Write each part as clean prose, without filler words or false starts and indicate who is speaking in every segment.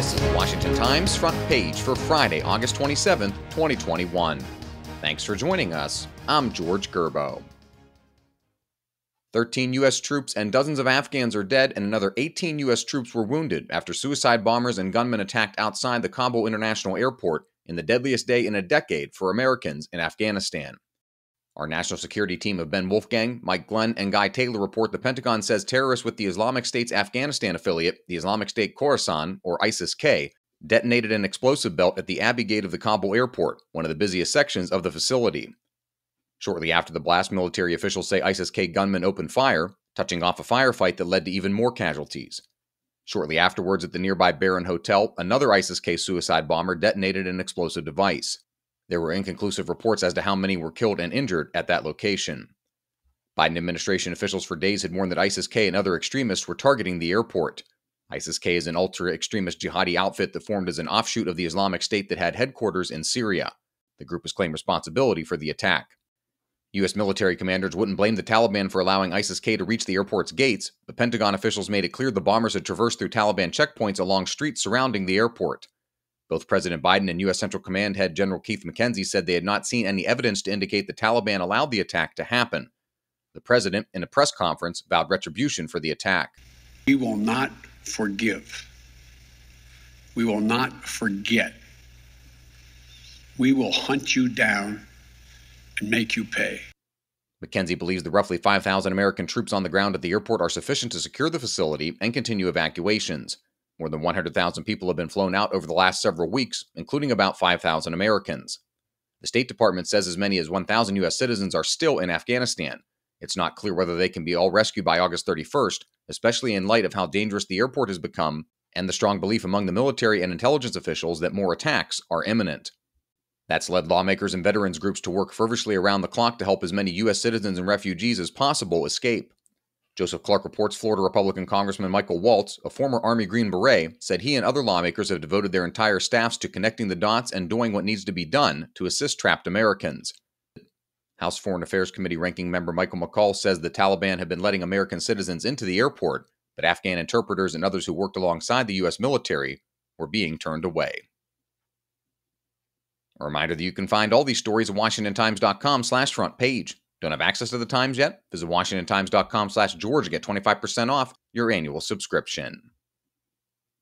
Speaker 1: This is the Washington Times front page for Friday, August 27, 2021. Thanks for joining us. I'm George Gerbo. 13 U.S. troops and dozens of Afghans are dead, and another 18 U.S. troops were wounded after suicide bombers and gunmen attacked outside the Kabul International Airport in the deadliest day in a decade for Americans in Afghanistan. Our national security team of Ben Wolfgang, Mike Glenn, and Guy Taylor report the Pentagon says terrorists with the Islamic State's Afghanistan affiliate, the Islamic State Khorasan, or ISIS-K, detonated an explosive belt at the Abbey Gate of the Kabul airport, one of the busiest sections of the facility. Shortly after the blast, military officials say ISIS-K gunmen opened fire, touching off a firefight that led to even more casualties. Shortly afterwards, at the nearby Baron Hotel, another ISIS-K suicide bomber detonated an explosive device. There were inconclusive reports as to how many were killed and injured at that location. Biden administration officials for days had warned that ISIS-K and other extremists were targeting the airport. ISIS-K is an ultra-extremist jihadi outfit that formed as an offshoot of the Islamic State that had headquarters in Syria. The group has claimed responsibility for the attack. U.S. military commanders wouldn't blame the Taliban for allowing ISIS-K to reach the airport's gates, but Pentagon officials made it clear the bombers had traversed through Taliban checkpoints along streets surrounding the airport. Both President Biden and U.S. Central Command head General Keith McKenzie said they had not seen any evidence to indicate the Taliban allowed the attack to happen. The president, in a press conference, vowed retribution for the attack.
Speaker 2: We will not forgive. We will not forget. We will hunt you down and make you pay.
Speaker 1: McKenzie believes the roughly 5,000 American troops on the ground at the airport are sufficient to secure the facility and continue evacuations. More than 100,000 people have been flown out over the last several weeks, including about 5,000 Americans. The State Department says as many as 1,000 U.S. citizens are still in Afghanistan. It's not clear whether they can be all rescued by August 31st, especially in light of how dangerous the airport has become and the strong belief among the military and intelligence officials that more attacks are imminent. That's led lawmakers and veterans groups to work feverishly around the clock to help as many U.S. citizens and refugees as possible escape. Joseph Clark reports Florida Republican Congressman Michael Waltz, a former Army Green Beret, said he and other lawmakers have devoted their entire staffs to connecting the dots and doing what needs to be done to assist trapped Americans. House Foreign Affairs Committee ranking member Michael McCall says the Taliban have been letting American citizens into the airport, but Afghan interpreters and others who worked alongside the U.S. military were being turned away. A reminder that you can find all these stories at WashingtonTimes.com/front page. Don't have access to the Times yet? Visit WashingtonTimes.com/George to get 25% off your annual subscription.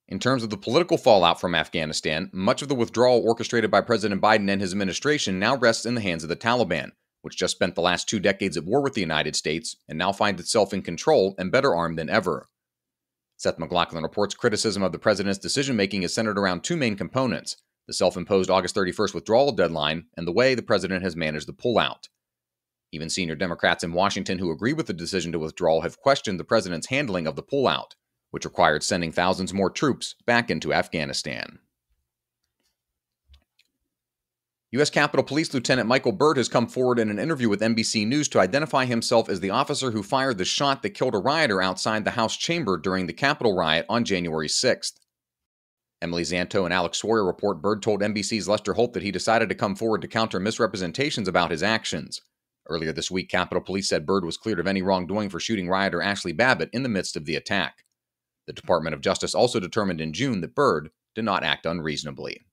Speaker 1: In terms of the political fallout from Afghanistan, much of the withdrawal orchestrated by President Biden and his administration now rests in the hands of the Taliban, which just spent the last 2 decades at war with the United States and now finds itself in control and better armed than ever. Seth MacLachlan reports criticism of the president's decision-making is centered around 2 main components: the self-imposed August 31st withdrawal deadline and the way the president has managed the pullout. Even senior Democrats in Washington who agree with the decision to withdraw have questioned the president's handling of the pullout, which required sending thousands more troops back into Afghanistan. U.S. Capitol Police Lieutenant Michael Byrd has come forward in an interview with NBC News to identify himself as the officer who fired the shot that killed a rioter outside the House chamber during the Capitol riot on January 6th. Emily Zanto and Alex Sawyer report Byrd told NBC's Lester Holt that he decided to come forward to counter misrepresentations about his actions. Earlier this week, Capitol Police said Byrd was cleared of any wrongdoing for shooting rioter Ashley Babbitt in the midst of the attack. The Department of Justice also determined in June that Byrd did not act unreasonably.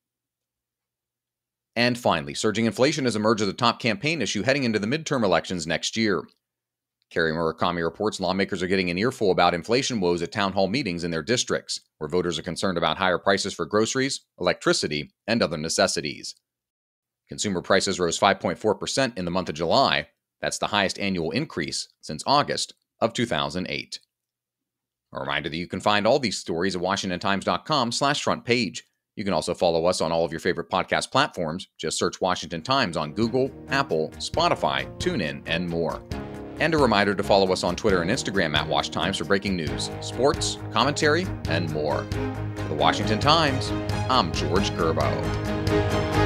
Speaker 1: And finally, surging inflation has emerged as a top campaign issue heading into the midterm elections next year. Carrie Murakami reports lawmakers are getting an earful about inflation woes at town hall meetings in their districts, where voters are concerned about higher prices for groceries, electricity, and other necessities. Consumer prices rose 5.4% in the month of July. That's the highest annual increase since August of 2008. A reminder that you can find all these stories at WashingtonTimes.com/front page. You can also follow us on all of your favorite podcast platforms. Just search Washington Times on Google, Apple, Spotify, TuneIn, and more. And a reminder to follow us on Twitter and Instagram at Wash Times for breaking news, sports, commentary, and more. For the Washington Times, I'm George Gerbo.